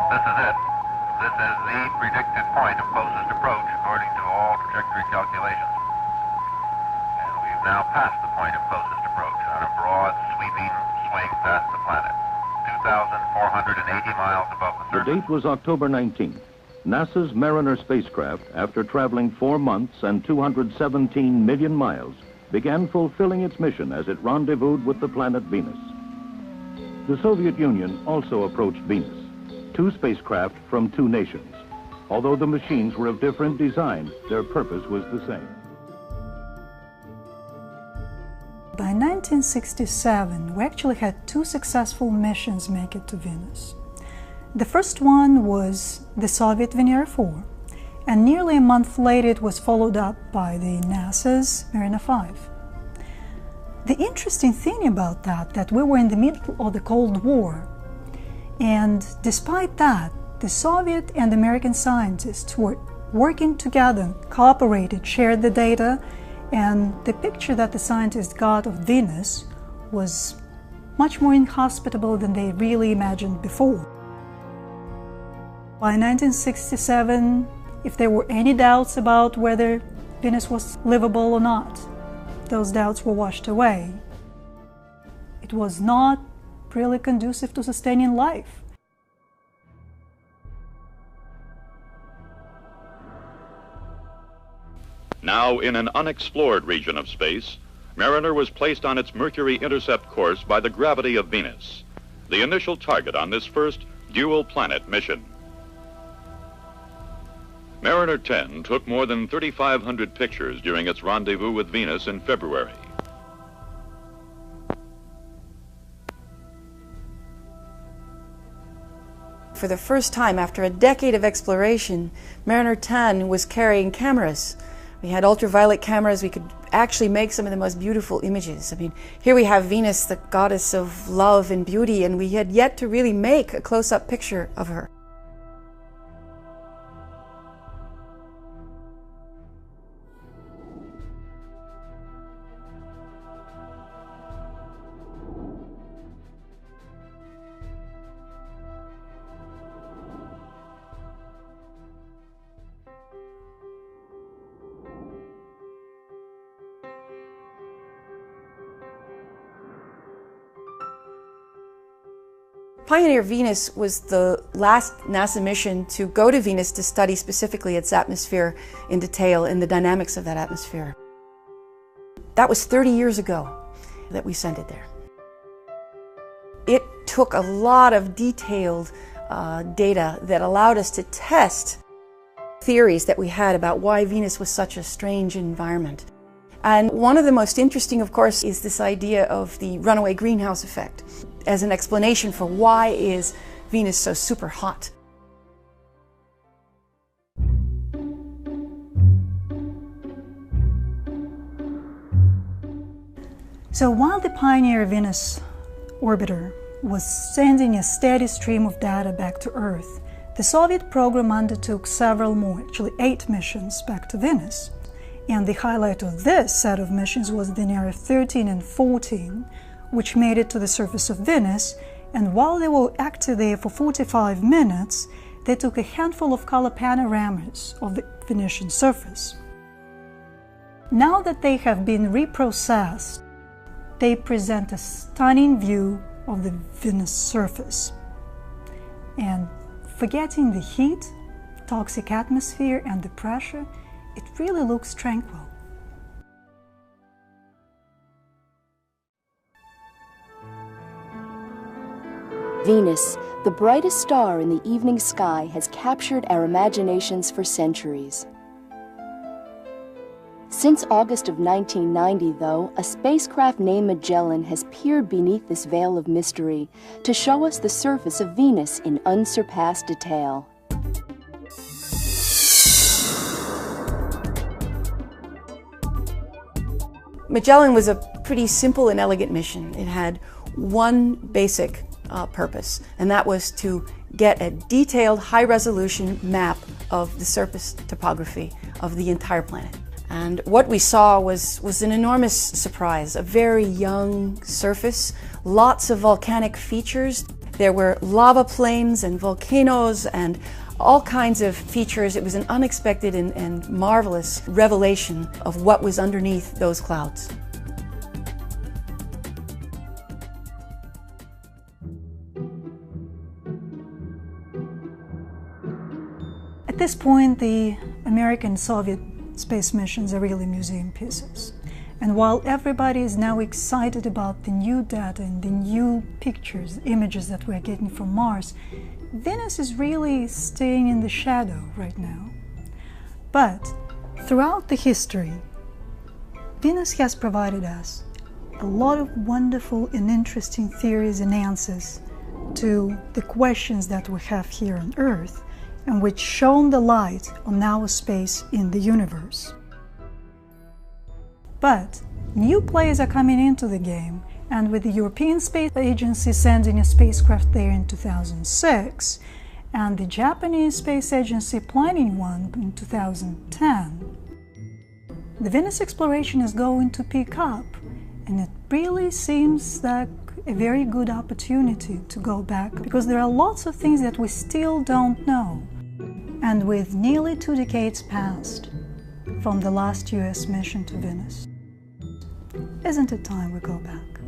This is it. This is the predicted point of closest approach according to all trajectory calculations. And we've now passed the point of closest approach on a broad, sweeping swing past the planet. 2,480 miles above the The surface. date was October 19th. NASA's Mariner spacecraft, after traveling 4 months and 217 million miles, began fulfilling its mission as it rendezvoused with the planet Venus. The Soviet Union also approached Venus, 2 spacecraft from 2 nations. Although the machines were of different design, their purpose was the same. By 1967, we actually had 2 successful missions make it to Venus. The first one was the Soviet Venera 4, and nearly a month later it was followed up by the NASA's Mariner 5. The interesting thing about that we were in the middle of the Cold War, and despite that, the Soviet and American scientists were working together, cooperated, shared the data, and the picture that the scientists got of Venus was much more inhospitable than they really imagined before. By 1967, if there were any doubts about whether Venus was livable or not, those doubts were washed away. It was not really conducive to sustaining life. Now in an unexplored region of space, Mariner was placed on its Mercury intercept course by the gravity of Venus, the initial target on this first dual-planet mission. Mariner 10 took more than 3,500 pictures during its rendezvous with Venus in February. For the first time after a decade of exploration, Mariner 10 was carrying cameras. We had ultraviolet cameras. We could actually make some of the most beautiful images. I mean, here we have Venus, the goddess of love and beauty, and we had yet to really make a close-up picture of her. Pioneer Venus was the last NASA mission to go to Venus to study specifically its atmosphere in detail and the dynamics of that atmosphere. That was 30 years ago that we sent it there. It took a lot of detailed data that allowed us to test theories that we had about why Venus was such a strange environment. And one of the most interesting, of course, is this idea of the runaway greenhouse effect as an explanation for why is Venus so super hot. So while the Pioneer Venus orbiter was sending a steady stream of data back to Earth, the Soviet program undertook several more, actually 8 missions back to Venus. And the highlight of this set of missions was Venera 13 and 14, which made it to the surface of Venus, and while they were active there for 45 minutes, they took a handful of color panoramas of the Venetian surface. Now that they have been reprocessed, they present a stunning view of the Venus surface. And forgetting the heat, toxic atmosphere, and the pressure, it really looks tranquil. Venus, the brightest star in the evening sky, has captured our imaginations for centuries. Since August of 1990, though, a spacecraft named Magellan has peered beneath this veil of mystery to show us the surface of Venus in unsurpassed detail. Magellan was a pretty simple and elegant mission. It had one basic purpose, and that was to get a detailed, high-resolution map of the surface topography of the entire planet. And what we saw was an enormous surprise, a very young surface, lots of volcanic features, There were lava plains and volcanoes and all kinds of features. It was an unexpected and marvelous revelation of what was underneath those clouds. At this point, the American and Soviet space missions are really museum pieces. And while everybody is now excited about the new data and the new pictures, images that we're getting from Mars, Venus is really staying in the shadow right now. But throughout the history, Venus has provided us a lot of wonderful and interesting theories and answers to the questions that we have here on Earth, and which shone the light on our space in the universe. But new players are coming into the game, and with the European Space Agency sending a spacecraft there in 2006, and the Japanese Space Agency planning one in 2010, the Venus exploration is going to pick up, and it really seems like a very good opportunity to go back, because there are lots of things that we still don't know. And with nearly 2 decades passed from the last US mission to Venus, isn't it time we go back?